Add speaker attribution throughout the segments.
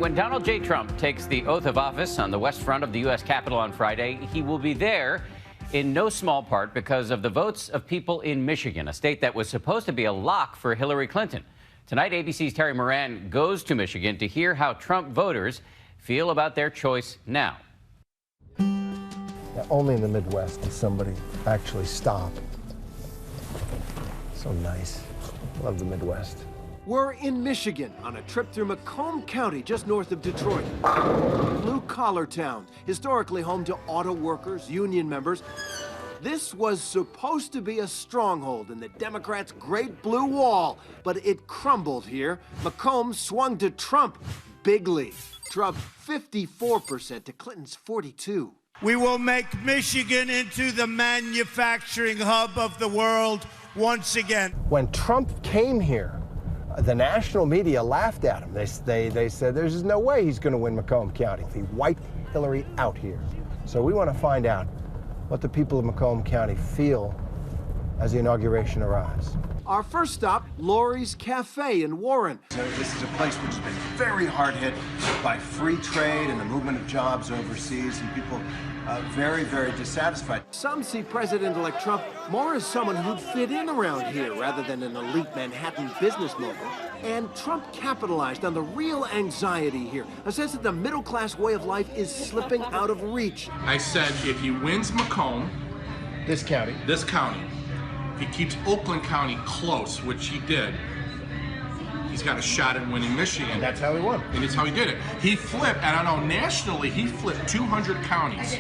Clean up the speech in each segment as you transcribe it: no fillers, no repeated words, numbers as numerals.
Speaker 1: When Donald J. Trump takes the oath of office on the west front of the U.S. Capitol on Friday, he will be there in no small part because of the votes of people in Michigan, a state that was supposed to be a lock for Hillary Clinton. Tonight, ABC's Terry Moran goes to Michigan to hear how Trump voters feel about their choice now.
Speaker 2: Only in the Midwest does somebody actually stop. So nice. Love the Midwest.
Speaker 3: We're in Michigan on a trip through Macomb County, just north of Detroit. Blue-collar town, historically home to auto workers, union members. This was supposed to be a stronghold in the Democrats' Great Blue Wall, but it crumbled here. Macomb swung to Trump bigly. Trump 54% to Clinton's 42%.
Speaker 4: We will make Michigan into the manufacturing hub of the world once again.
Speaker 2: When Trump came here, the national media laughed at him. They said there's no way he's going to win Macomb County if he wiped Hillary out here. So we want to find out what the people of Macomb County feel as the inauguration arrives.
Speaker 3: Our first stop, Lori's Cafe in Warren.
Speaker 5: So this is a place which has been very hard hit by free trade and the movement of jobs overseas, and people very, very dissatisfied.
Speaker 3: Some see President-elect Trump more as someone who'd fit in around here rather than an elite Manhattan business mogul. And Trump capitalized on the real anxiety here, a sense that the middle-class way of life is slipping out of reach.
Speaker 6: I said if he wins Macomb,
Speaker 2: This county.
Speaker 6: if he keeps Oakland County close, which he did, he's got a shot at winning Michigan.
Speaker 2: That's how he won.
Speaker 6: And it's how he did it. He flipped, and I know nationally, he flipped 200 counties.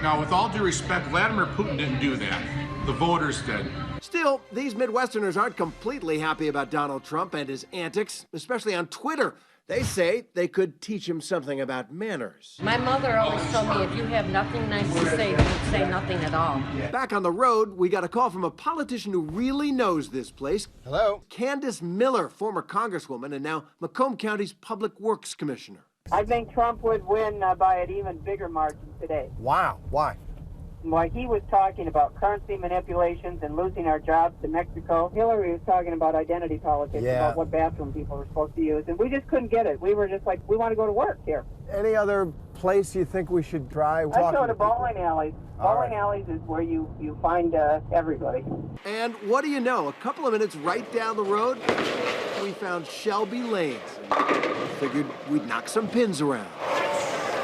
Speaker 6: Now, with all due respect, Vladimir Putin didn't do that. The voters did.
Speaker 3: Still, these Midwesterners aren't completely happy about Donald Trump and his antics, especially on Twitter. They say they could teach him something about manners.
Speaker 7: My mother always told me if you have nothing nice to say, don't say nothing at all.
Speaker 3: Back on the road, we got a call from a politician who really knows this place.
Speaker 2: Hello?
Speaker 3: Candace Miller, former congresswoman and now Macomb County's Public Works Commissioner.
Speaker 8: I think Trump would win by an even bigger margin today.
Speaker 2: Wow. Why?
Speaker 8: While he was talking about currency manipulations and losing our jobs to Mexico, Hillary was talking about identity politics, about what bathroom people were supposed to use, and we just couldn't get it. We were just like, we want to go to work here.
Speaker 2: Any other place you think we should try?
Speaker 8: Let's go to bowling alleys. Bowling alleys is where you find everybody.
Speaker 3: And what do you know? A couple of minutes right down the road, we found Shelby Lanes. Figured we'd knock some pins around.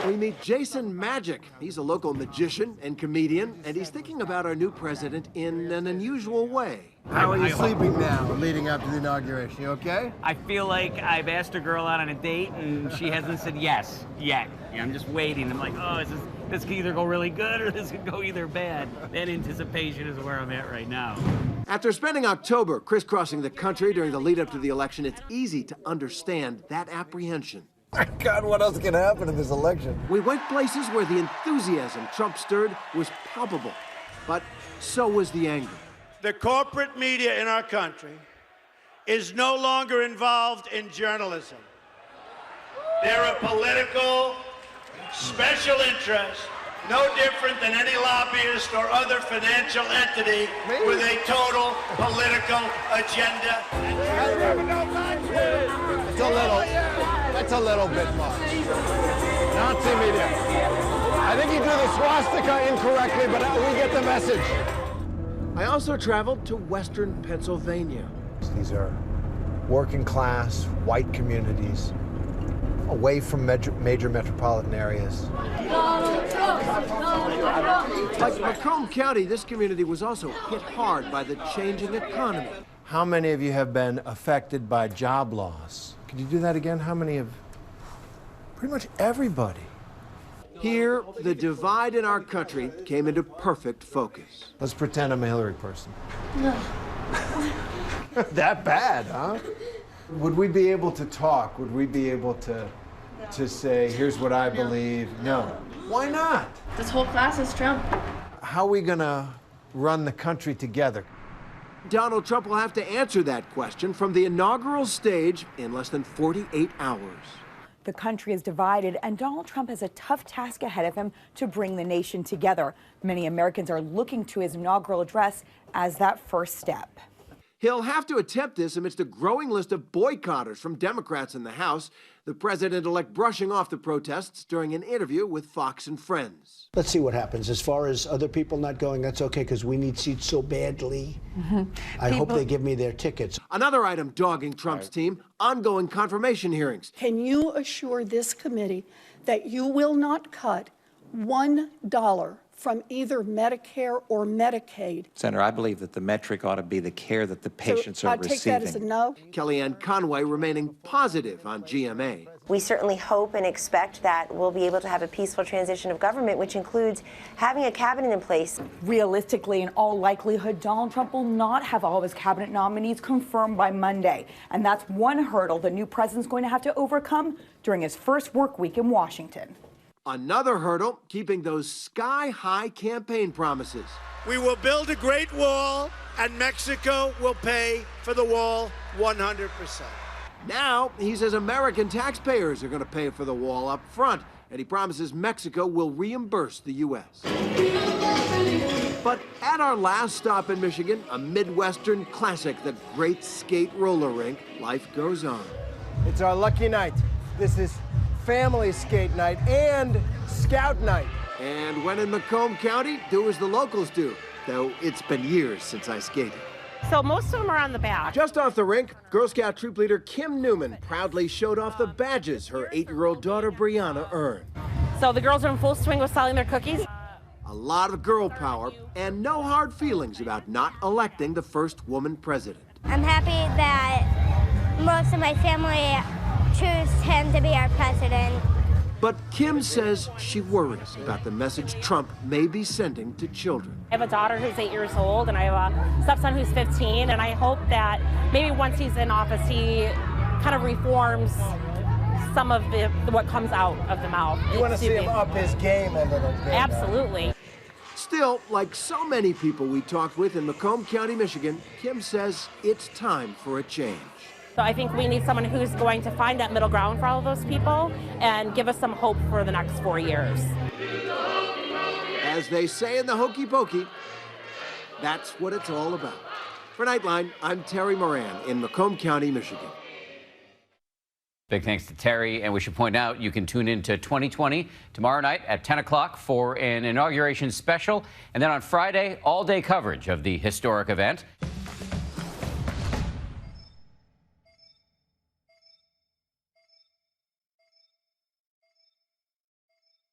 Speaker 3: We meet Jason Magic. He's a local magician and comedian, and he's thinking about our new president in an unusual way.
Speaker 2: How are you sleeping now, leading up to the inauguration? You okay?
Speaker 9: I feel like I've asked a girl out on a date and she hasn't said yes yet. I'm just waiting. I'm like, oh, this could either go really good or this could go either bad. That anticipation is where I'm at right now.
Speaker 3: After spending October crisscrossing the country during the lead up to the election, it's easy to understand that apprehension.
Speaker 2: God, what else can happen in this election?
Speaker 3: We went places where the enthusiasm Trump stirred was palpable, but so was the anger.
Speaker 4: The corporate media in our country is no longer involved in journalism. They're a political special interest, no different than any lobbyist or other financial entity with a total political agenda.
Speaker 2: That's a little bit much. Nazi media. I think you drew the swastika incorrectly, but we get the message.
Speaker 3: I also traveled to western Pennsylvania.
Speaker 2: These are working class, white communities, away from major metropolitan areas.
Speaker 3: Like Macomb County, this community was also hit hard by the changing economy.
Speaker 2: How many of you have been affected by job loss? Could you do that again? How many of... Pretty much everybody.
Speaker 3: Here, the divide in our country came into perfect focus.
Speaker 2: Let's pretend I'm a Hillary person. No. That bad, huh? Would we be able to talk? Would we be able to say, here's what I believe? No. Why not?
Speaker 7: This whole class is Trump.
Speaker 2: How are we gonna run the country together?
Speaker 3: Donald Trump will have to answer that question from the inaugural stage in less than 48 hours.
Speaker 10: The country is divided, and Donald Trump has a tough task ahead of him to bring the nation together. Many Americans are looking to his inaugural address as that first step.
Speaker 3: He'll have to attempt this amidst a growing list of boycotters from Democrats in the House. The president-elect brushing off the protests during an interview with Fox and Friends.
Speaker 11: Let's see what happens. As far as other people not going, that's okay, because we need seats so badly. I hope they give me their tickets.
Speaker 3: Another item dogging Trump's team, ongoing confirmation hearings.
Speaker 12: Can you assure this committee that you will not cut $1 from either Medicare or Medicaid?
Speaker 13: Senator, I believe that the metric ought to be the care that the patients are receiving.
Speaker 12: I take that as a no.
Speaker 3: Kellyanne Conway remaining positive on GMA.
Speaker 14: We certainly hope and expect that we'll be able to have a peaceful transition of government, which includes having a cabinet in place.
Speaker 10: Realistically, in all likelihood, Donald Trump will not have all of his cabinet nominees confirmed by Monday. And that's one hurdle the new president's going to have to overcome during his first work week in Washington.
Speaker 3: Another hurdle, keeping those sky-high campaign promises.
Speaker 4: We will build a great wall, and Mexico will pay for the wall 100%.
Speaker 3: Now, he says American taxpayers are going to pay for the wall up front, and he promises Mexico will reimburse the U.S. But at our last stop in Michigan, a Midwestern classic, the Great Skate Roller Rink, life goes on.
Speaker 2: It's our lucky night. This is family skate night and scout night.
Speaker 3: And when in Macomb County, do as the locals do, though it's been years since I skated.
Speaker 15: So most of them are on the back.
Speaker 3: Just off the rink, Girl Scout troop leader Kim Newman proudly showed off the badges her 8-year-old daughter Brianna earned.
Speaker 15: So the girls are in full swing with selling their cookies.
Speaker 3: A lot of girl power and no hard feelings about not electing the first woman president.
Speaker 16: I'm happy that most of my family choose him to be our president.
Speaker 3: But Kim says she worries about the message Trump may be sending to children.
Speaker 15: I have a daughter who's 8 years old, and I have a stepson who's 15, and I hope that maybe once he's in office, he kind of reforms some of what comes out of the mouth.
Speaker 2: You want to see him up his game a little bit.
Speaker 15: Absolutely.
Speaker 3: Still, like so many people we talked with in Macomb County, Michigan, Kim says it's time for a change.
Speaker 15: So I think we need someone who's going to find that middle ground for all of those people and give us some hope for the next 4 years.
Speaker 3: As they say in the Hokey Pokey, that's what it's all about. For Nightline, I'm Terry Moran in Macomb County, Michigan.
Speaker 1: Big thanks to Terry, and we should point out you can tune in to 2020 tomorrow night at 10 o'clock for an inauguration special, and then on Friday, all-day coverage of the historic event.